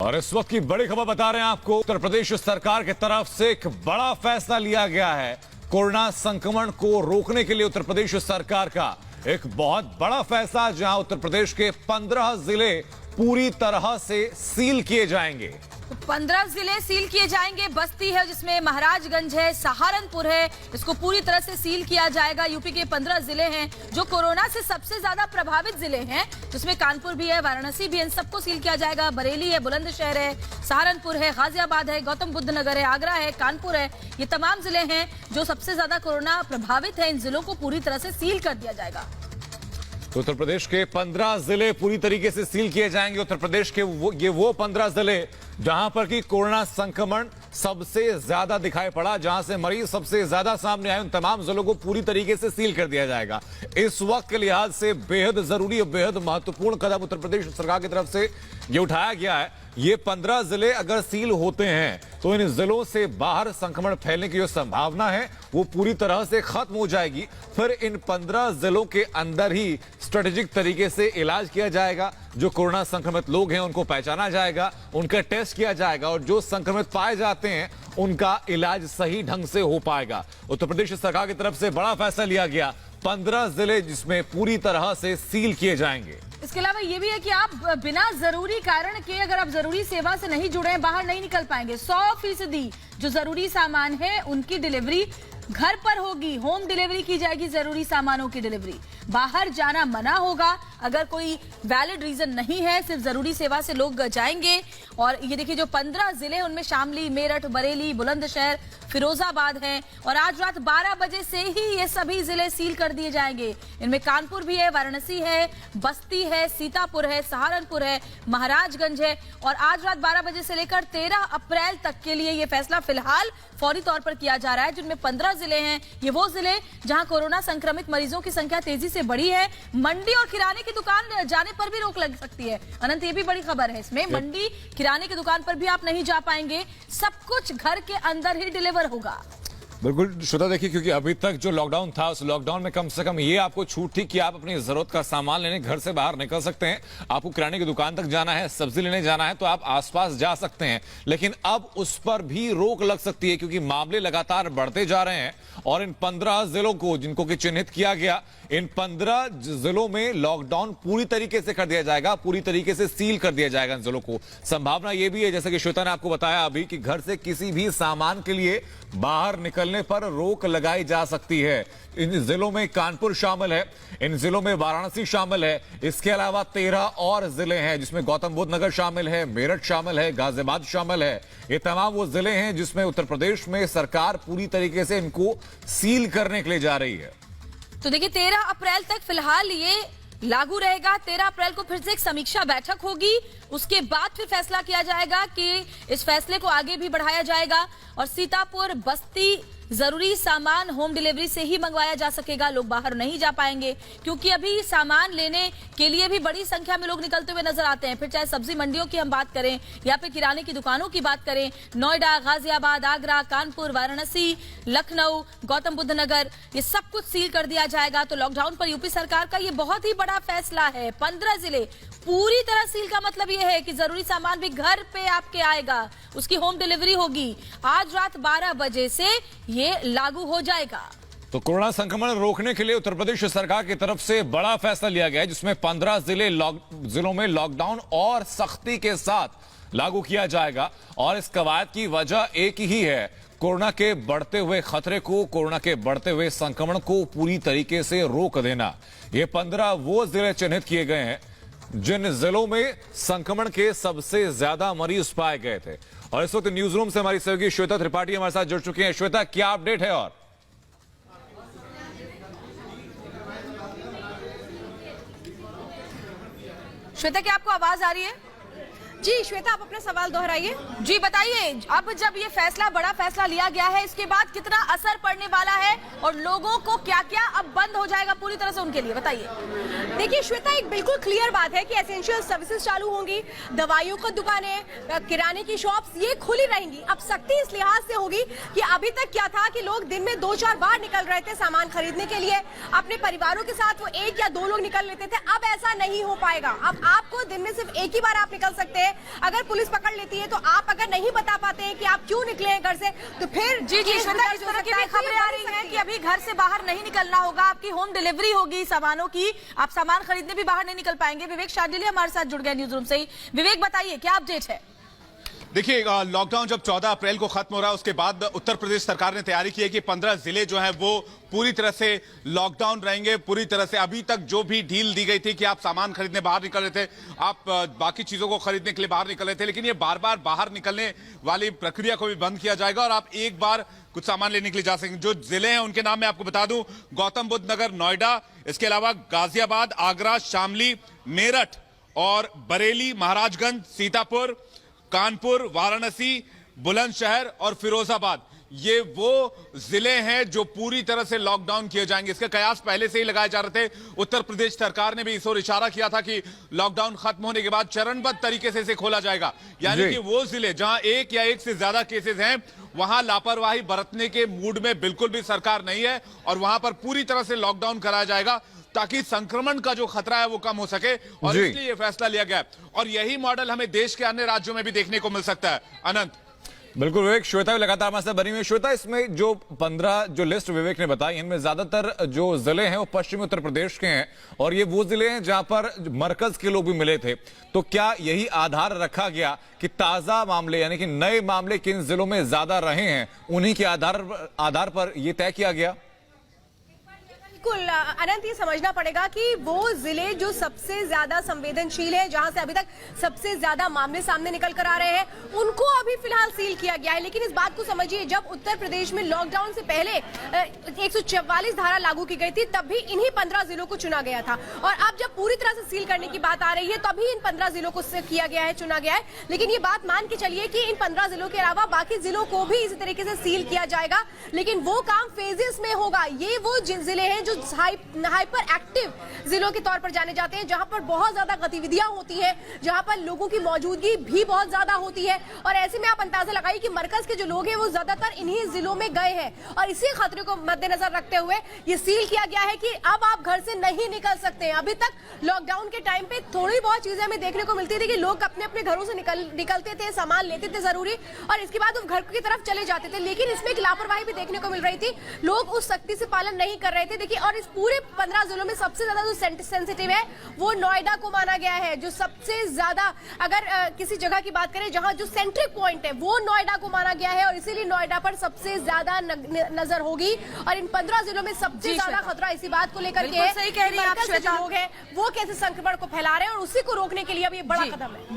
और इस वक्त की बड़ी खबर बता रहे हैं आपको, उत्तर प्रदेश सरकार की तरफ से एक बड़ा फैसला लिया गया है। कोरोना संक्रमण को रोकने के लिए उत्तर प्रदेश सरकार का एक बहुत बड़ा फैसला, जहां उत्तर प्रदेश के 15 जिले पूरी तरह से सील किए जाएंगे। 15 जिले सील किए जाएंगे। बस्ती है जिसमें महाराजगंज है, सहारनपुर है, इसको पूरी तरह से सील किया जाएगा। यूपी के 15 जिले हैं जो कोरोना से सबसे ज्यादा प्रभावित जिले हैं, जिसमें कानपुर भी है, वाराणसी भी है, इन सबको सील किया जाएगा। बरेली है, बुलंदशहर है, सहारनपुर है, गाजियाबाद है, गौतम बुद्ध नगर है, आगरा है, कानपुर है, ये तमाम जिले हैं जो सबसे ज्यादा कोरोना प्रभावित है। इन जिलों को पूरी तरह से सील कर दिया जाएगा। तो उत्तर प्रदेश के 15 जिले पूरी तरीके से सील किए जाएंगे। उत्तर प्रदेश के वो 15 जिले जहां पर कि कोरोना संक्रमण सबसे ज्यादा दिखाई पड़ा, जहां से मरीज सबसे ज्यादा सामने आए, उन तमाम जिलों को पूरी तरीके से सील कर दिया जाएगा। इस वक्त के लिहाज से बेहद जरूरी और बेहद महत्वपूर्ण कदम उत्तर प्रदेश सरकार की तरफ से ये उठाया गया है। ये 15 जिले अगर सील होते हैं तो इन जिलों से बाहर संक्रमण फैलने की जो संभावना है वो पूरी तरह से खत्म हो जाएगी। फिर इन 15 जिलों के अंदर ही स्ट्रेटेजिक तरीके से इलाज किया जाएगा। जो कोरोना संक्रमित लोग हैं उनको पहचाना जाएगा, उनका टेस्ट किया जाएगा और जो संक्रमित पाए जाते हैं उनका इलाज सही ढंग से हो पाएगा। उत्तर प्रदेश सरकार की तरफ से बड़ा फैसला लिया गया, 15 जिले जिसमें पूरी तरह से सील किए जाएंगे। इसके अलावा ये भी है कि आप बिना जरूरी कारण के अगर आप जरूरी सेवा से नहीं जुड़े हैं, बाहर नहीं निकल पाएंगे। 100% जो जरूरी सामान है उनकी डिलीवरी घर पर होगी, होम डिलीवरी की जाएगी। जरूरी सामानों की डिलीवरी, बाहर जाना मना होगा। अगर कोई वैलिड रीजन नहीं है, सिर्फ जरूरी सेवा से लोग जाएंगे। और ये देखिए जो 15 जिले उनमें शामली, मेरठ, बरेली, बुलंदशहर, फिरोजाबाद हैं। और आज रात 12 बजे से ही ये सभी जिले सील कर दिए जाएंगे। इनमें कानपुर भी है, वाराणसी है, बस्ती है, सीतापुर है, सहारनपुर है, महाराजगंज है। और आज रात 12 बजे से लेकर 13 अप्रैल तक के लिए ये फैसला फिलहाल फौरी तौर पर किया जा रहा है। जिनमें 15 जिले हैं, ये वो जिले जहां कोरोना संक्रमित मरीजों की संख्या तेजी से बढ़ी है। मंडी और किराने की दुकान जाने पर भी रोक लग सकती है। अनंत, ये भी बड़ी खबर है इसमें। मंडी, किराने की दुकान पर भी आप नहीं जा पाएंगे, सब कुछ घर के अंदर ही डिलीवर होगा। बिल्कुल श्रोता, देखिए क्योंकि अभी तक जो लॉकडाउन था उस लॉकडाउन में कम से कम ये आपको छूट थी कि आप अपनी जरूरत का सामान लेने घर से बाहर निकल सकते हैं। आपको किराने की दुकान तक जाना है, सब्जी लेने जाना है तो आप आसपास जा सकते हैं। लेकिन अब उस पर भी रोक लग सकती है क्योंकि मामले लगातार बढ़ते जा रहे हैं। और इन 15 जिलों को जिनको कि चिन्हित किया गया, इन 15 जिलों में लॉकडाउन पूरी तरीके से कर दिया जाएगा, पूरी तरीके से सील कर दिया जाएगा इन जिलों को। संभावना यह भी है, जैसे कि श्वेता ने आपको बताया अभी, कि घर से किसी भी सामान के लिए बाहर निकलने पर रोक लगाई जा सकती है। इन जिलों में कानपुर शामिल है, इन जिलों में वाराणसी शामिल है। इसके अलावा 13 और जिले हैं जिसमें गौतम बुद्ध नगर शामिल है, मेरठ शामिल है, गाजियाबाद शामिल है। ये तमाम वो जिले हैं जिसमें उत्तर प्रदेश में सरकार पूरी तरीके से इनको सील करने के लिए जा रही है। तो देखिए 13 अप्रैल तक फिलहाल ये लागू रहेगा। 13 अप्रैल को फिर से एक समीक्षा बैठक होगी, उसके बाद फिर फैसला किया जाएगा कि इस फैसले को आगे भी बढ़ाया जाएगा। और सीतापुर, बस्ती, जरूरी सामान होम डिलीवरी से ही मंगवाया जा सकेगा, लोग बाहर नहीं जा पाएंगे। क्योंकि अभी सामान लेने के लिए भी बड़ी संख्या में लोग निकलते हुए नजर आते हैं। फिर चाहे सब्जी मंडियों की हम बात करें या फिर किराने की दुकानों की बात करें, नोएडा, गाजियाबाद, आगरा, कानपुर, वाराणसी, लखनऊ, गौतम बुद्ध नगर, ये सब कुछ सील कर दिया जाएगा। तो लॉकडाउन पर यूपी सरकार का ये बहुत ही बड़ा फैसला है। 15 जिले पूरी तरह सील का मतलब यह है कि जरूरी सामान भी घर पे आपके आएगा, उसकी होम डिलीवरी होगी। आज रात 12 बजे से ये लागू हो जाएगा। तो कोरोना संक्रमण रोकने के लिए उत्तर प्रदेश सरकार की तरफ से बड़ा फैसला लिया गया है, जिसमें 15 जिलों में लॉकडाउन और सख्ती के साथ लागू किया जाएगा। और इस कवायद की वजह एक ही है, कोरोना के बढ़ते हुए खतरे को, कोरोना के बढ़ते हुए संक्रमण को पूरी तरीके से रोक देना। ये 15 वो जिले चिन्हित किए गए हैं जिन जिलों में संक्रमण के सबसे ज्यादा मरीज पाए गए थे। और इस वक्त न्यूज रूम से हमारी सहयोगी श्वेता त्रिपाठी हमारे साथ जुड़ चुकी हैं। श्वेता, क्या अपडेट है? और श्वेता, क्या आपको आवाज आ रही है? जी श्वेता, आप अपना सवाल दोहराइए। जी बताइए, अब जब ये फैसला, बड़ा फैसला लिया गया है, इसके बाद कितना असर पड़ने वाला है और लोगों को क्या क्या अब बंद हो जाएगा पूरी तरह से उनके लिए, बताइए। देखिए श्वेता, एक बिल्कुल क्लियर बात है कि एसेंशियल सर्विसेज चालू होंगी, दवाइयों की दुकानें, किराने की शॉप्स, ये खुली रहेंगी। अब सख्ती इस लिहाज से होगी कि अभी तक क्या था कि लोग दिन में 2-4 बार निकल रहे थे सामान खरीदने के लिए, अपने परिवारों के साथ वो 1 या 2 लोग निकल लेते थे। अब ऐसा नहीं हो पाएगा। अब आपको दिन में सिर्फ एक ही बार आप निकल सकते हैं। अगर पुलिस पकड़ लेती है तो आप अगर नहीं बता पाते हैं कि आप क्यों निकले हैं घर से, तो फिर जी जी श्वेता, इस तरह की भी खबरें आ रही हैं कि अभी घर से बाहर नहीं निकलना होगा, आपकी होम डिलीवरी होगी सामानों की, आप सामान खरीदने भी बाहर नहीं निकल पाएंगे। विवेक शार्दुल हमारे साथ जुड़ गए न्यूज रूम से ही। विवेक बताइए क्या अपडेट है? देखिए, लॉकडाउन जब 14 अप्रैल को खत्म हो रहा है, उसके बाद उत्तर प्रदेश सरकार ने तैयारी की है कि 15 जिले जो हैं वो पूरी तरह से लॉकडाउन रहेंगे। पूरी तरह से अभी तक जो भी ढील दी गई थी कि आप सामान खरीदने बाहर निकल रहे थे, आप बाकी चीजों को खरीदने के लिए बाहर निकल रहे थे, लेकिन ये बार बार बाहर निकलने वाली प्रक्रिया को भी बंद किया जाएगा और आप एक बार कुछ सामान लेने के लिए जा सकेंगे। जो जिले हैं उनके नाम मैं आपको बता दूं, गौतम बुद्ध नगर, नोएडा, इसके अलावा गाजियाबाद, आगरा, शामली, मेरठ और बरेली, महाराजगंज, सीतापुर, कानपुर, वाराणसी, बुलंदशहर और फिरोजाबाद, ये वो जिले हैं जो पूरी तरह से लॉकडाउन किए जाएंगे। इसके कयास पहले से ही लगाए जा रहे थे। उत्तर प्रदेश सरकार ने भी इस ओर इशारा किया था कि लॉकडाउन खत्म होने के बाद चरणबद्ध तरीके से इसे खोला जाएगा, यानी कि वो जिले जहां एक या एक से ज्यादा केसेस हैं वहां लापरवाही बरतने के मूड में बिल्कुल भी सरकार नहीं है और वहां पर पूरी तरह से लॉकडाउन कराया जाएगा ताकि संक्रमण का जो खतरा है वो कम हो सके, और इसलिए ये फैसला लिया गया है। और यही मॉडल हमें देश के अन्य राज्यों में भी देखने को मिल सकता है। अनंत, बिल्कुल विवेक, श्वेता भी लगातार हमारे साथ बनी हुई है। श्वेता, इसमें जो 15 जो लिस्ट विवेक ने बताई, इनमें ज्यादातर जो जिले हैं वो पश्चिमी उत्तर प्रदेश के हैं और ये वो जिले हैं जहां पर मरकज के लोग भी मिले थे। तो क्या यही आधार रखा गया कि ताजा मामले यानी कि नए मामले किन जिलों में ज्यादा रहे हैं, उन्हीं के आधार पर यह तय किया गया? बिल्कुल अनंत, ये समझना पड़ेगा कि वो जिले जो सबसे ज्यादा संवेदनशील है, जहां से अभी तक सबसे ज्यादा मामले सामने निकल कर आ रहे हैं, उनको अभी फिलहाल सील किया गया है। लेकिन इस बात को समझिए, जब उत्तर प्रदेश में लॉकडाउन से पहले 144 धारा लागू की गई थी, तब भी इन्हीं 15 जिलों को चुना गया था। और अब जब पूरी तरह से सील करने की बात आ रही है, तभी इन 15 जिलों को किया गया है, चुना गया है। लेकिन ये बात मान के चलिए कि इन 15 जिलों के अलावा बाकी जिलों को भी इसी तरीके से सील किया जाएगा, लेकिन वो काम फेजेस में होगा। ये वो जिले हैं जो हाइपर एक्टिव जिलों के तौर पर जाने जाते हैं, जहां पर बहुत ज्यादा गतिविधियां होती हैं, जहां पर लोगों की मौजूदगी भी बहुत ज्यादा होती है। और ऐसे में आप अंदाजा लगाइए कि मरकज के जो लोग हैं वो ज्यादातर इन्हीं जिलों में गए हैं, और इसी खतरे को मद्देनजर रखते हुए ये सील किया गया है कि अब आप घर से नहीं निकल सकते हैं। अभी तक लॉकडाउन के टाइम पे थोड़ी बहुत चीजें हमें देखने को मिलती थी कि लोग अपने अपने घरों से निकलते थे, सामान लेते थे जरूरी, और इसके बाद वो घर की तरफ चले जाते थे। लेकिन इसमें एक लापरवाही भी देखने को मिल रही थी, लोग उस सख्ती से पालन नहीं कर रहे थे। देखिए, और इस पूरे 15 जिलों में सबसे ज्यादा जो सेंसिटिव है वो नोएडा को माना गया है, जो सबसे ज्यादा, अगर किसी जगह की बात करें जहां जो सेंट्रिक पॉइंट है, वो नोएडा को माना गया है, और इसीलिए नोएडा पर सबसे ज्यादा नजर होगी। और इन 15 जिलों में सबसे ज्यादा खतरा इसी बात को लेकर के, सही कह रही है आप श्वेता, लोग हैं वो कैसे संक्रमण को फैला रहे हैं, और उसी को रोकने के लिए अब ये बड़ा कदम है।